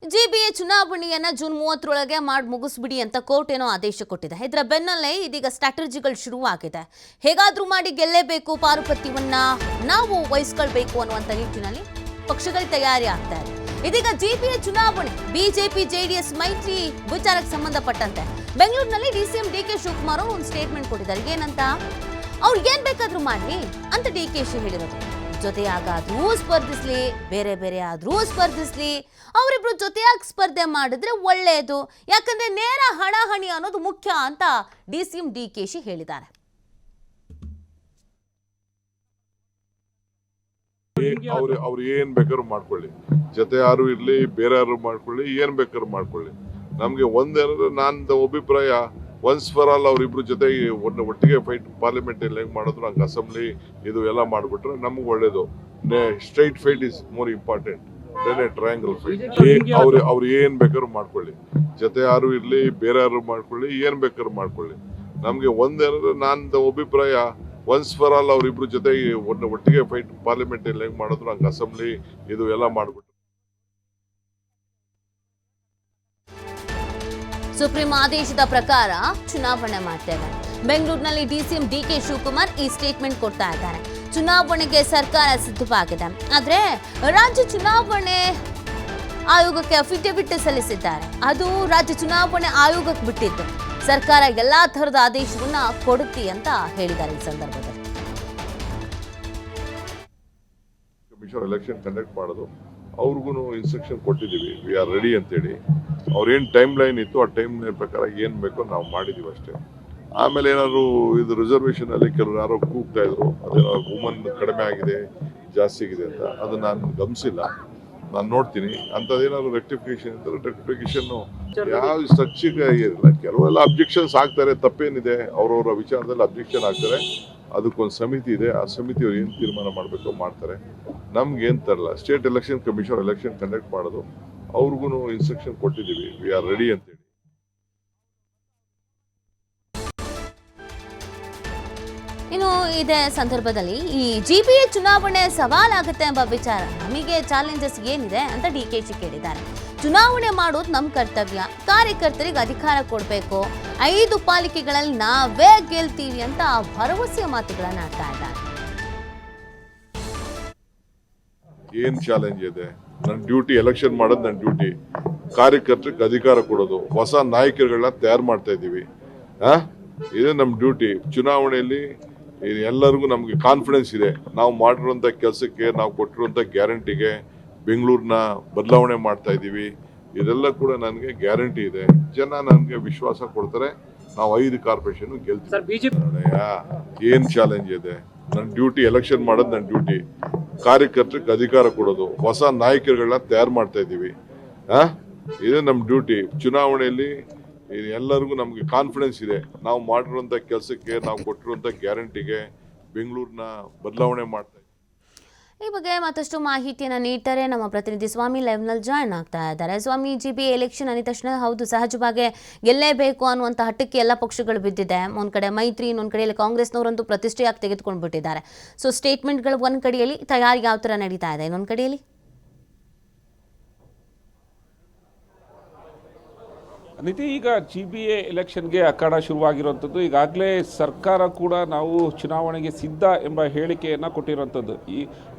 GBA ಚುನಾವಣೆಯನ್ನ June 30ರೊಳಗೆ ಮಾಡಿ ಮುಗಿಸ್ಬಿಡಿ ಅಂತ court ಏನೋ ಆದೇಶ ಕೊಟ್ಟಿದೆ. ಇದರ ಬೆನ್ನಲ್ಲೇ ಇದೀಗ ಸ್ಟ್ರಾಟಜಿಗಳು ಶುರುವಾಗಿದೆ. ಹೇಗಾದ್ರೂ ಮಾಡಿ ಗೆಲ್ಲೇಬೇಕು, ಪಾರುಪತ್ಯವನ್ನ ನಾವು ವಹಿಸ್ಕೊಳ್ಬೇಕು ಅನ್ನುವಂತ ನಿಟ್ಟಿನಲ್ಲಿ ಪಕ್ಷಗಳು ತಯಾರಿ ಆಗ್ತಾ ಇದೆ. ಇದೀಗ ಜಿಬಿಎ ಚುನಾವಣೆ ಬಿಜೆಪಿ ಜೆಡಿಎಸ್ ಮೈತ್ರಿ ವಿಚಾರಕ್ಕೆ ಸಂಬಂಧಪಟ್ಟಂತೆ ಬೆಂಗಳೂರಿನಲ್ಲಿ ಡಿಸಿಎಂ ಡಿಕೆ ಶಿವಕುಮಾರ್ ಅವರು ಒಂದು ಸ್ಟೇಟ್ಮೆಂಟ್ ಕೊಟ್ಟಿದ್ದಾರೆ. ಏನಂತ, ಅವ್ರು ಏನ್ ಬೇಕಾದ್ರೂ ಮಾಡಿ ಅಂತ ಡಿಕೆಶಿ ಹೇಳಿರೋದು. ಜೊತೆಯಾಗಾದ್ರೂ ಸ್ಪರ್ಧಿಸ್ಲಿ, ಬೇರೆ ಬೇರೆ ಆದ್ರೂ ಸ್ಪರ್ಧಿಸ್ಲಿ, ಅವರಿಬ್ರು ಜೊತೆಯಾಗಿ ಸ್ಪರ್ಧೆ ಮಾಡಿದ್ರೆ ಒಳ್ಳೆಯದು, ಯಾಕಂದ್ರೆ ನೇರ ಹಣಾಹಣಿ ಅನ್ನೋದು ಮುಖ್ಯ ಅಂತ ಡಿಸಿಎಂ ಡಿಕೆಶಿ ಹೇಳಿದ್ದಾರೆ. ಅವ್ರು ಏನ್ ಬೇಕಾದ್ರು ಮಾಡ್ಕೊಳ್ಳಿ, ಜೊತೆ ಯಾರು ಇರ್ಲಿ, ಬೇರೆ ಯಾರು ಮಾಡ್ಕೊಳ್ಳಿ, ಏನ್ ಬೇಕಾದ್ರು ಮಾಡ್ಕೊಳ್ಳಿ. ನಮ್ಗೆ ಒಂದೇನಾದ್ರೆ ನನ್ನ ಅಭಿಪ್ರಾಯ, ಒನ್ಸ್ ಫಾರ್ ಆಲ್ ಅವರಿಬ್ರು ಜೊತೆ ಒಟ್ಟಿಗೆ ಫೈಟ್ ಪಾರ್ಲಿಮೆಂಟ್ ಅಲ್ಲಿ ಹೆಂಗ್ ಮಾಡಿದ್ರು ಹಂಗ ಅಸೆಂಬ್ಲಿ ಇದು ಎಲ್ಲ ಮಾಡ್ಬಿಟ್ರೆ ನಮ್ಗೆ ಒಳ್ಳೇದು. Straight fight is more important than a triangle fight. ಅವ್ರು ಏನ್ ಬೇಕಾದ್ರು ಮಾಡ್ಕೊಳ್ಳಿ, ಜೊತೆ ಯಾರು ಇರ್ಲಿ, ಬೇರೆ ಯಾರು ಮಾಡ್ಕೊಳ್ಳಿ, ಏನ್ ಬೇಕಾದ್ರು ಮಾಡ್ಕೊಳ್ಳಿ. ನಮ್ಗೆ ಒಂದೇನಾದ್ರೆ ನನ್ನ ಅಭಿಪ್ರಾಯ, ಒನ್ಸ್ ಫಾರ್ ಆಲ್ ಅವರಿಬ್ರು ಜೊತೆ ಒಟ್ಟಿಗೆ ಫೈಟ್ ಪಾರ್ಲಿಮೆಂಟ್ ಅಲ್ಲಿ ಹೆಂಗ್ ಮಾಡಿದ್ರು ಹಂಗ ಅಸೆಂಬ್ಲಿ ಇದು ಎಲ್ಲ ಮಾಡ್ಬಿಟ್ರು. ಸುಪ್ರೀಂ ಆದೇಶದ ಪ್ರಕಾರ ಚುನಾವಣೆ ಮಾಡ್ತೇವೆ. ಬೆಂಗಳೂರಿನಲ್ಲಿ ಡಿಸಿಎಂ ಡಿಕೆ ಶಿವಕುಮಾರ್ ಈ ಸ್ಟೇಟ್ಮೆಂಟ್ ಕೊಡ್ತಾ ಇದ್ದಾರೆ. ಚುನಾವಣೆಗೆ ಸರ್ಕಾರ ಸಿದ್ಧವಾಗಿದೆ, ಆದ್ರೆ ರಾಜ್ಯ ಚುನಾವಣೆ ಆಯೋಗಕ್ಕೆ ಅಫಿಡವಿಟ್ ಸಲ್ಲಿಸಿದ್ದಾರೆ. ಅದು ರಾಜ್ಯ ಚುನಾವಣೆ ಆಯೋಗಕ್ಕೆ ಬಿಟ್ಟಿದ್ದು. ಸರ್ಕಾರ ಎಲ್ಲಾ ತರದ ಆದೇಶವನ್ನ ಕೊಡುತ್ತಿ ಅಂತ ಹೇಳಿದ್ದಾರೆ. ಈ ಸಂದರ್ಭದಲ್ಲಿ ಕಮಿಷನ್ ಎಲೆಕ್ಷನ್ ಕಂಡಕ್ಟ್ ಮಾಡೋದು, ಅವ್ರಿಗೂ ಇನ್ಸ್ಟ್ರಕ್ಷನ್ ಕೊಟ್ಟಿದ್ದೀವಿ, ವಿ ಆರ್ ರೆಡಿ ಅಂತೇಳಿ. ಅವ್ರೇನು ಟೈಮ್ ಲೈನ್ ಇತ್ತು ಆ ಟೈಮ್ ಲೈನ್ ಪ್ರಕಾರ ಏನು ಬೇಕೋ ನಾವು ಮಾಡಿದ್ದೀವಿ ಅಷ್ಟೇ. ಆಮೇಲೆ ಏನಾದ್ರು ಇದು ರಿಸರ್ವೇಷನ್ ಅಲ್ಲಿ ಕೆಲವರು ಯಾರೋ ಕೂಗ್ತಾ ಇದ್ರು, ಅದೇನೋ ವುಮನ್ ಕಡಿಮೆ ಆಗಿದೆ, ಜಾಸ್ತಿ ಆಗಿದೆ ಅಂತ. ಅದು ನಾನು ಗಮನಿಸಿಲ್ಲ, ನಾನು ನೋಡ್ತೀನಿ. ಅಂಥದ್ದೇನಾದ್ರು ರೆಕ್ಟಿಫಿಕೇಶನ್ ಇದ್ದರೆ ರೆಕ್ಟಿಫಿಕೇಶನ್ ಯಾವ ಸಚ್ಚಿಗೆ ಇರಲ್ಲ. ಕೆಲವೆಲ್ಲ ಅಬ್ಜೆಕ್ಷನ್ಸ್ ಆಗ್ತಾರೆ, ತಪ್ಪೇನಿದೆ, ಅವ್ರವ್ರ ವಿಚಾರದಲ್ಲಿ ಅಬ್ಜೆಕ್ಷನ್ ಆಗ್ತಾರೆ. ಅದಕ್ಕೊಂದು ಸಮಿತಿ ಇದೆ, ಆ ಸಮಿತಿಯವ್ರು ಏನು ತೀರ್ಮಾನ ಮಾಡಬೇಕೋ ಮಾಡ್ತಾರೆ. ನಮ್ಗೆ ಏನು ತರಲ್ಲ. State election commission election conduct ಮಾಡೋದು, ಅವ್ರಿಗೂ ಇನ್ಸ್ಟ್ರಕ್ಷನ್ ಕೊಟ್ಟಿದ್ದೀವಿ, ವಿ ಆರ್ ರೆಡಿ ಅಂತೇಳಿ. ಇನ್ನು ಇದೇ ಸಂದರ್ಭದಲ್ಲಿ ಈ ಜಿಬಿಎ ಚುನಾವಣೆ ಸವಾಲಾಗುತ್ತೆ ಎಂಬ ವಿಚಾರ, ನಮಗೆ ಚಾಲೆಂಜಸ್ ಏನಿದೆ ಅಂತ ಡಿಕೆಶಿ ಕೇಳಿದ್ದಾರೆ. ಚುನಾವಣೆ ಮಾಡೋದು ನಮ್ಮ ಕರ್ತವ್ಯ, ಕಾರ್ಯಕರ್ತರಿಗೆ ಅಧಿಕಾರ ಕೊಡಬೇಕು, 5 ಪಾಲಿಕೆಗಳಲ್ಲಿ ನಾವೇ ಗೆಲ್ತೀವಿ ಅಂತ ಭರವಸೆಯ ಮಾತುಗಳನ್ನ ಆಡ್ತಾ ಇದ್ದಾರೆ. ಏನ್ ಚಾಲೆಂಜ್ ಇದೆ? ನನ್ನ ಡ್ಯೂಟಿ ಎಲೆಕ್ಷನ್ ಮಾಡೋದು, ನನ್ನ ಡ್ಯೂಟಿ ಕಾರ್ಯಕರ್ತರಿಗೆ ಅಧಿಕಾರ ಕೊಡೋದು, ಹೊಸ ನಾಯಕರುಗಳನ್ನ ತಯಾರು ಮಾಡ್ತಾ ಇದ್ದೀವಿ. ಇದು ನಮ್ಮ ಡ್ಯೂಟಿ. ಚುನಾವಣೆಯಲ್ಲಿ ಎಲ್ಲರಿಗೂ ನಮ್ಗೆ ಕಾನ್ಫಿಡೆನ್ಸ್ ಇದೆ. ನಾವು ಮಾಡಿರುವಂತ ಕೆಲಸಕ್ಕೆ, ನಾವು ಕೊಟ್ಟಿರುವಂತ ಗ್ಯಾರಂಟಿಗೆ ಬೆಂಗಳೂರಿನ ಬದಲಾವಣೆ ಮಾಡ್ತಾ ಇದ್ದೀವಿ. ಇದೆಲ್ಲ ಕೂಡ ನನಗೆ ಗ್ಯಾರಂಟಿ ಇದೆ. ಜನ ನನಗೆ ವಿಶ್ವಾಸ ಕೊಡ್ತಾರೆ. ನಾವು 5 ಕಾರ್ಪೊರೇಷನ್ ಗೆಲ್ತೀವಿ. ಏನ್ ಚಾಲೆಂಜ್ ಇದೆ? ನನ್ನ ಡ್ಯೂಟಿ ಎಲೆಕ್ಷನ್ ಮಾಡೋದು, ನನ್ನ ಡ್ಯೂಟಿ ಕಾರ್ಯಕರ್ತರಿಗೆ ಅಧಿಕಾರ ಕೊಡೋದು, ಹೊಸ ನಾಯಕರುಗಳನ್ನ ತಯಾರು ಮಾಡ್ತಾ ಇದ್ದೀವಿ. ಇದು ನಮ್ಮ ಡ್ಯೂಟಿ. ಚುನಾವಣೆಯಲ್ಲಿ ಎಲ್ಲರಿಗೂ ನಮ್ಗೆ ಕಾನ್ಫಿಡೆನ್ಸ್ ಇದೆ. ನಾವು ಮಾಡಿರುವಂತ ಕೆಲಸಕ್ಕೆ, ನಾವು ಕೊಟ್ಟಿರುವಂತ ಗ್ಯಾರಂಟಿಗೆ ಬೆಂಗಳೂರಿನ ಬದಲಾವಣೆ ಮಾಡ್ತಾ ಇದ್ದೀವಿ. ಈ ಬಗ್ಗೆ ಮತ್ತಷ್ಟು ಮಾಹಿತಿಯನ್ನು ನೀಡ್ತಾರೆ ನಮ್ಮ ಪ್ರತಿನಿಧಿ ಸ್ವಾಮಿ ಲೈವ್ನಲ್ಲಿ ಜಾಯ್ನ್ ಆಗ್ತಾ ಇದ್ದಾರೆ. ಸ್ವಾಮಿ, ಜಿಬಿಎ ಎಲೆಕ್ಷನ್ ಅಂದ ತಕ್ಷಣ ಹೌದು, ಸಹಜವಾಗಿ ಗೆಲ್ಲೇಬೇಕು ಅನ್ನುವಂಥ ಹಟ್ಟಕ್ಕೆ ಎಲ್ಲ ಪಕ್ಷಗಳು ಬಿದ್ದಿದೆ. ಒಂದು ಕಡೆ ಮೈತ್ರಿ, ಇನ್ನೊಂದು ಕಡೆಯಲ್ಲಿ ಕಾಂಗ್ರೆಸ್ನವರಂತೂ ಪ್ರತಿಷ್ಠೆಯಾಗಿ ತೆಗೆದುಕೊಂಡು ಬಿಟ್ಟಿದ್ದಾರೆ. ಸೊ ಸ್ಟೇಟ್ಮೆಂಟ್ಗಳು ಒಂದು ಕಡೆಯಲ್ಲಿ, ತಯಾರಿ ಯಾವ ಥರ ನಡೀತಾ ಇದೆ ಇನ್ನೊಂದು ಕಡೆಯಲ್ಲಿ? ನಿತಿ, ಈಗ ಜಿಬಿಎ ಎಲೆಕ್ಷನ್ಗೆ ಅಖಾಡ ಶುರುವಾಗಿರುವಂಥದ್ದು. ಈಗಾಗಲೇ ಸರ್ಕಾರ ಕೂಡ ನಾವು ಚುನಾವಣೆಗೆ ಸಿದ್ಧ ಎಂಬ ಹೇಳಿಕೆಯನ್ನು ಕೊಟ್ಟಿರುವಂಥದ್ದು. ಈ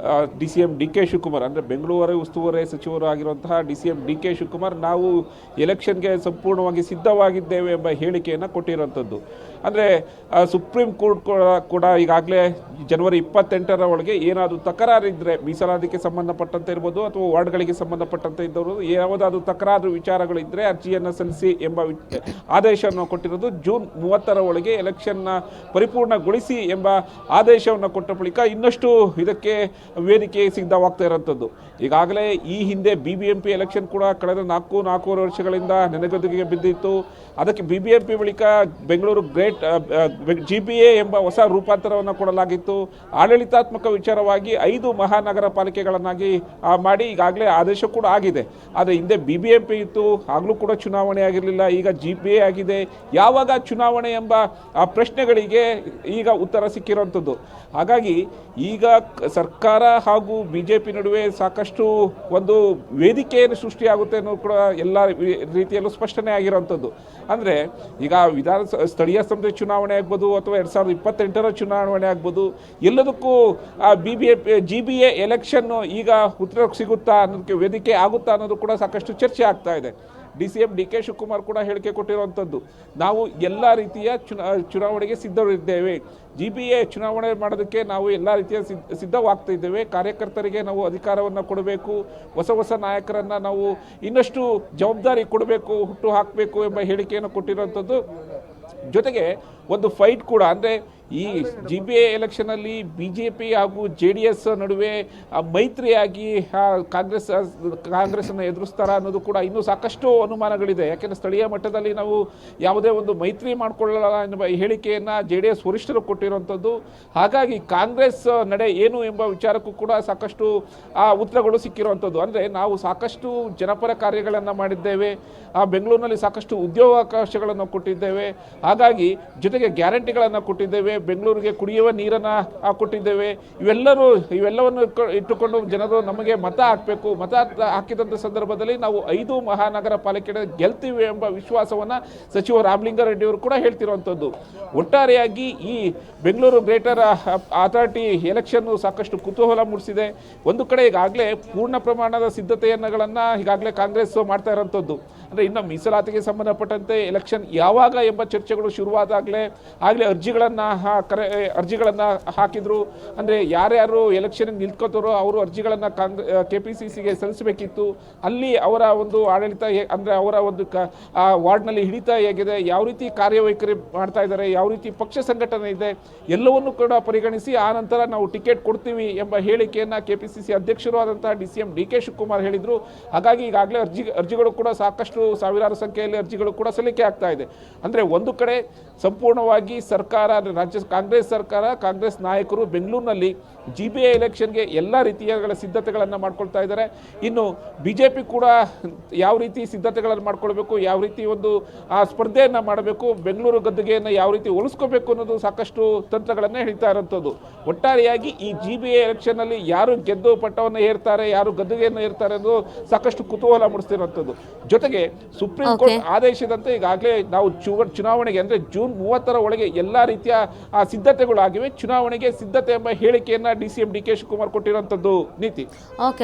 ಡಿಸಿಎಂ ಡಿಕೆ ಶಿವಕುಮಾರ್, ಅಂದರೆ ಬೆಂಗಳೂರು ಉಸ್ತುವಾರಿ ಸಚಿವರು ಆಗಿರುವಂತಹ ಡಿಸಿಎಂ ಡಿಕೆ ಶಿವಕುಮಾರ್, ನಾವು ಎಲೆಕ್ಷನ್ಗೆ ಸಂಪೂರ್ಣವಾಗಿ ಸಿದ್ಧವಾಗಿದ್ದೇವೆ ಎಂಬ ಹೇಳಿಕೆಯನ್ನು ಕೊಟ್ಟಿರುವಂಥದ್ದು. ಅಂದರೆ ಸುಪ್ರೀಂ ಕೋರ್ಟ್ ಕೂಡ ಈಗಾಗಲೇ ಜನವರಿ 28ರ ಒಳಗೆ ಏನಾದರೂ ತಕರಾರಿದ್ದರೆ, ಮೀಸಲಾತಿಗೆ ಸಂಬಂಧಪಟ್ಟಂತೆ ಇರ್ಬೋದು ಅಥವಾ ವಾರ್ಡ್ಗಳಿಗೆ ಸಂಬಂಧಪಟ್ಟಂತೆ ಇದ್ದವರು ಯಾವುದಾದ್ರೂ ತಕರಾರು ವಿಚಾರಗಳಿದ್ದರೆ ಅರ್ಜಿಯನ್ನು ಸಲ್ಲಿಸಿ ಎಂಬ ಆದೇಶವನ್ನು ಕೊಟ್ಟಿರೋದು. ಜೂನ್ 30ರ ಒಳಗೆ ಎಲೆಕ್ಷನ್ನ ಪರಿಪೂರ್ಣಗೊಳಿಸಿ ಎಂಬ ಆದೇಶವನ್ನು ಕೊಟ್ಟ ಬಳಿಕ ಇನ್ನಷ್ಟು ಇದಕ್ಕೆ ವೇದಿಕೆ ಸಿದ್ಧವಾಗ್ತಾ ಇರೋಂಥದ್ದು. ಈಗಾಗಲೇ ಈ ಹಿಂದೆ ಬಿಬಿಎಂಪಿ ಎಲೆಕ್ಷನ್ ಕೂಡ ಕಳೆದ 4.5 ವರ್ಷಗಳಿಂದ ನೆನೆಗುದಿಗೆ ಬಿದ್ದಿತ್ತು. ಅದಕ್ಕೆ ಬಿಬಿಎಂಪಿ ಬಳಿಕ ಬೆಂಗಳೂರು ಗ್ರೇಟ್ ಜಿಬಿಎ ಎಂಬ ಹೊಸ ರೂಪಾಂತರವನ್ನು ಕೊಡಲಾಗಿತ್ತು. ಆಡಳಿತಾತ್ಮಕ ವಿಚಾರವಾಗಿ 5 ಮಹಾನಗರ ಪಾಲಿಕೆಗಳನ್ನಾಗಿ ಮಾಡಿ ಈಗಾಗಲೇ ಆದೇಶ ಕೂಡ ಆಗಿದೆ. ಆದರೆ ಹಿಂದೆ ಬಿಬಿಎಂಪಿ ಇತ್ತು, ಆಗಲೂ ಕೂಡ ಚುನಾವಣೆ ಆಗಿರಲಿಲ್ಲ, ಈಗ GPA ಆಗಿದೆ. ಯಾವಾಗ ಚುನಾವಣೆ ಎಂಬ ಆ ಪ್ರಶ್ನೆಗಳಿಗೆ ಈಗ ಉತ್ತರ ಸಿಕ್ಕಿರುವಂಥದ್ದು. ಹಾಗಾಗಿ ಈಗ ಸರ್ಕಾರ ಹಾಗೂ BJP ನಡುವೆ ಸಾಕಷ್ಟು ಒಂದು ವೇದಿಕೆಯನ್ನು ಸೃಷ್ಟಿಯಾಗುತ್ತೆ ಅನ್ನೋದು ಕೂಡ ಎಲ್ಲ ರೀತಿಯಲ್ಲೂ ಸ್ಪಷ್ಟನೆ ಆಗಿರುವಂಥದ್ದು. ಅಂದರೆ ಈಗ ಸ್ಥಳೀಯ ಸಂಸ್ಥೆ ಚುನಾವಣೆ ಆಗ್ಬೋದು ಅಥವಾ 2028ರ ಚುನಾವಣೆ ಆಗ್ಬೋದು, ಎಲ್ಲದಕ್ಕೂ GBA ಎಲೆಕ್ಷನ್ ಈಗ ಉತ್ತರ ಸಿಗುತ್ತಾ ಅನ್ನೋದಕ್ಕೆ ವೇದಿಕೆ ಆಗುತ್ತಾ ಅನ್ನೋದು ಕೂಡ ಸಾಕಷ್ಟು ಚರ್ಚೆ ಆಗ್ತಾ ಇದೆ. DCM DK ಶಿವಕುಮಾರ್ ಕೂಡ ಹೇಳಿಕೆ ಕೊಟ್ಟಿರುವಂಥದ್ದು, ನಾವು ಎಲ್ಲ ರೀತಿಯ ಚುನಾವಣೆಗೆ ಸಿದ್ಧರಿದ್ದೇವೆ. GBA ಚುನಾವಣೆ ಮಾಡೋದಕ್ಕೆ ನಾವು ಎಲ್ಲ ರೀತಿಯ ಸಿದ್ಧವಾಗ್ತಾ ಇದ್ದೇವೆ. ಕಾರ್ಯಕರ್ತರಿಗೆ ನಾವು ಅಧಿಕಾರವನ್ನು ಕೊಡಬೇಕು, ಹೊಸ ನಾಯಕರನ್ನು ನಾವು ಇನ್ನಷ್ಟು ಜವಾಬ್ದಾರಿ ಕೊಡಬೇಕು, ಹುಟ್ಟು ಹಾಕಬೇಕು ಎಂಬ ಹೇಳಿಕೆಯನ್ನು ಕೊಟ್ಟಿರುವಂಥದ್ದು. ಜೊತೆಗೆ ಒಂದು ಫೈಟ್ ಕೂಡ, ಅಂದರೆ ಈ GBA ಎಲೆಕ್ಷನಲ್ಲಿ BJP ಹಾಗೂ JDS ನಡುವೆ ಮೈತ್ರಿಯಾಗಿ ಕಾಂಗ್ರೆಸ್ಸನ್ನು ಎದುರಿಸ್ತಾರ ಅನ್ನೋದು ಕೂಡ ಇನ್ನೂ ಸಾಕಷ್ಟು ಅನುಮಾನಗಳಿದೆ. ಯಾಕೆಂದರೆ ಸ್ಥಳೀಯ ಮಟ್ಟದಲ್ಲಿ ನಾವು ಯಾವುದೇ ಒಂದು ಮೈತ್ರಿ ಮಾಡಿಕೊಳ್ಳಲ್ಲ ಎನ್ನುವ ಹೇಳಿಕೆಯನ್ನು JDS ವರಿಷ್ಠರು ಕೊಟ್ಟಿರುವಂಥದ್ದು. ಹಾಗಾಗಿ ಕಾಂಗ್ರೆಸ್ ನಡೆ ಏನು ಎಂಬ ವಿಚಾರಕ್ಕೂ ಕೂಡ ಸಾಕಷ್ಟು ಉತ್ತರಗಳು ಸಿಕ್ಕಿರುವಂಥದ್ದು. ಅಂದರೆ ನಾವು ಸಾಕಷ್ಟು ಜನಪರ ಕಾರ್ಯಗಳನ್ನು ಮಾಡಿದ್ದೇವೆ, ಬೆಂಗಳೂರಿನಲ್ಲಿ ಸಾಕಷ್ಟು ಉದ್ಯೋಗಾವಕಾಶಗಳನ್ನು ಕೊಟ್ಟಿದ್ದೇವೆ, ಹಾಗಾಗಿ ಜೊತೆಗೆ ಗ್ಯಾರಂಟಿಗಳನ್ನು ಕೊಟ್ಟಿದ್ದೇವೆ, ಬೆಂಗಳೂರಿಗೆ ಕುಡಿಯುವ ನೀರನ್ನು ಕೊಟ್ಟಿದ್ದೇವೆ. ಇವೆಲ್ಲವನ್ನು ಇಟ್ಟುಕೊಂಡು ಜನರು ನಮಗೆ ಮತ ಹಾಕಬೇಕು, ಮತ ಹಾಕಿದಂಥ ಸಂದರ್ಭದಲ್ಲಿ ನಾವು 5 ಮಹಾನಗರ ಪಾಲಿಕೆ ಗೆಲ್ತೀವಿ ಎಂಬ ವಿಶ್ವಾಸವನ್ನು ಸಚಿವ ರಾಮಲಿಂಗಾರೆಡ್ಡಿ ಅವರು ಕೂಡ ಹೇಳ್ತಿರುವಂಥದ್ದು. ಒಟ್ಟಾರೆಯಾಗಿ ಈ ಬೆಂಗಳೂರು ಗ್ರೇಟರ್ ಅಥಾರಿಟಿ ಎಲೆಕ್ಷನ್ನು ಸಾಕಷ್ಟು ಕುತೂಹಲ ಮೂಡಿಸಿದೆ. ಒಂದು ಕಡೆ ಈಗಾಗಲೇ ಪೂರ್ಣ ಪ್ರಮಾಣದ ಸಿದ್ಧತೆಗಳನ್ನು ಈಗಾಗಲೇ ಕಾಂಗ್ರೆಸ್ ಮಾಡ್ತಾ ಇರೋಂಥದ್ದು. ಅಂದರೆ ಇನ್ನು ಮೀಸಲಾತಿಗೆ ಸಂಬಂಧಪಟ್ಟಂತೆ ಎಲೆಕ್ಷನ್ ಯಾವಾಗ ಎಂಬ ಚರ್ಚೆಗಳು ಶುರುವಾದಾಗಲೇ ಅರ್ಜಿಗಳನ್ನು ಹಾಕಿದ್ರು. ಅಂದರೆ ಯಾರ್ಯಾರು ಎಲೆಕ್ಷನ್ಗೆ ನಿಂತ್ಕೋತಾರೋ ಅವರು ಅರ್ಜಿಗಳನ್ನು KPCCಗೆ ಸಲ್ಲಿಸಬೇಕಿತ್ತು. ಅಲ್ಲಿ ಅವರ ಒಂದು ಆಡಳಿತ ಅಂದರೆ ಅವರ ಒಂದು ವಾರ್ಡ್ನಲ್ಲಿ ಹಿಡಿತ ಹೇಗಿದೆ, ಯಾವ ರೀತಿ ಕಾರ್ಯವೈಖರಿ ಮಾಡ್ತಾ ಇದ್ದಾರೆ, ಯಾವ ರೀತಿ ಪಕ್ಷ ಸಂಘಟನೆ ಇದೆ, ಎಲ್ಲವನ್ನೂ ಕೂಡ ಪರಿಗಣಿಸಿ ಆ ನಂತರ ನಾವು ಟಿಕೆಟ್ ಕೊಡ್ತೀವಿ ಎಂಬ ಹೇಳಿಕೆಯನ್ನು KPCC ಅಧ್ಯಕ್ಷರು ಆದಂತಹ DCM DK ಶಿವಕುಮಾರ್ ಹೇಳಿದರು. ಹಾಗಾಗಿ ಈಗಾಗಲೇ ಅರ್ಜಿಗಳು ಕೂಡ ಸಾಕಷ್ಟು ಸಾವಿರಾರು ಸಂಖ್ಯೆಯಲ್ಲಿ ಅರ್ಜಿಗಳು ಕೂಡ ಸಲ್ಲಿಕೆ ಆಗ್ತಾ ಇದೆ. ಅಂದರೆ ಒಂದು ಕಡೆ ಸಂಪೂರ್ಣವಾಗಿ ಸರ್ಕಾರ, ಕಾಂಗ್ರೆಸ್ ಸರ್ಕಾರ, ಕಾಂಗ್ರೆಸ್ ನಾಯಕರು ಬೆಂಗಳೂರಿನಲ್ಲಿ GBA ಎಲೆಕ್ಷನ್ಗೆ ಎಲ್ಲ ರೀತಿಯ ಸಿದ್ಧತೆಗಳನ್ನು ಮಾಡ್ಕೊಳ್ತಾ ಇದ್ದಾರೆ. ಇನ್ನು BJP ಕೂಡ ಯಾವ ರೀತಿ ಸಿದ್ಧತೆಗಳನ್ನು ಮಾಡ್ಕೊಳ್ಬೇಕು, ಯಾವ ರೀತಿ ಒಂದು ಸ್ಪರ್ಧೆಯನ್ನು ಮಾಡಬೇಕು, ಬೆಂಗಳೂರು ಗದ್ದುಗೆಯನ್ನು ಯಾವ ರೀತಿ ಉಳಿಸ್ಕೋಬೇಕು ಅನ್ನೋದು ಸಾಕಷ್ಟು ತಂತ್ರಗಳನ್ನು ಹಿಡಿತಾ ಇರೋಂಥದ್ದು. ಒಟ್ಟಾರೆಯಾಗಿ ಈ GBA ಎಲೆಕ್ಷನ್ನಲ್ಲಿ ಯಾರು ಗೆದ್ದು ಪಟ್ಟವನ್ನು ಏರ್ತಾರೆ, ಯಾರು ಗದ್ದುಗೆಯನ್ನು ಏರ್ತಾರೆ ಅನ್ನೋದು ಸಾಕಷ್ಟು ಕುತೂಹಲ ಮೂಡಿಸ್ತಿರುವಂಥದ್ದು. ಜೊತೆಗೆ ಸುಪ್ರೀಂ ಕೋರ್ಟ್ ಆದೇಶದಂತೆ ಈಗಾಗಲೇ ನಾವು ಚುನಾವಣೆಗೆ ಅಂದರೆ ಜೂನ್ 30ರ ಒಳಗೆ ಎಲ್ಲ ರೀತಿಯ ಸಿದ್ಧತೆಗಳಾಗಿವೆ. ಚುನಾವಣೆಗೆ ಸಿದ್ಧತೆ ಎಂಬ ಹೇಳಿಕೆಯನ್ನು DCM DK ಶಿವಕುಮಾರ್ ಕೊಟ್ಟಿರುವಂಥದ್ದು. ನೀತಿ. ಓಕೆ.